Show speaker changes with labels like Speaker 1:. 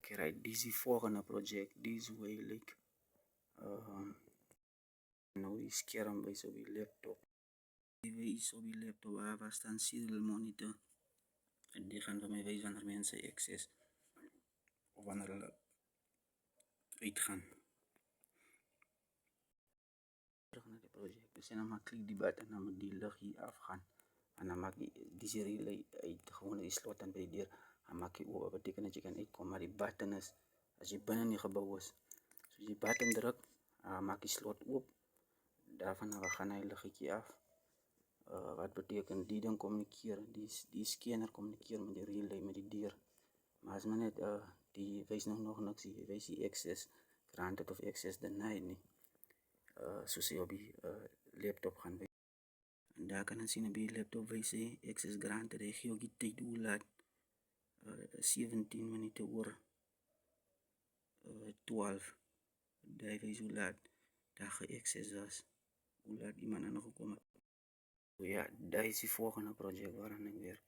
Speaker 1: Okay, right. Dis die volgende projek. Dis hoe hy lyk. Nou die skerm wys op die laptop. Die wys op die laptop waar staan serial monitor. En die gaan vir my wys wanneer mense access of wanneer hulle uitgaan. Terug naar die project. Dus dan maak ik die button en dan moet die lucht hier afgaan. En dan maak je die relay uit. Gewoon die slot en bij die deur. Dan maak je open. Dat betekent dat je kan uitkomen. Maar die button is, als je binnen die gebouw is. Dus als je die button drukt, maak je slot open. Daarvan gaan hij luchtje af. Wat betekent die dan communiceren? Die scanner communiceren met die relay, met die deur. Maar als men net, die wijst nog niks. Die wijst die access granted of access denied niet. Zoals je op die laptop gaan wijzen. En daar kan je zien op je laptop wijzen access granted. Hij geeft ook die tijd hoe laat. 17 minuten oor 12. Daar wijst hoe laat daar ge-access was. Hoe laat iemand er nog gekomen. Ja, dat is die volgende project waaraan ik werk.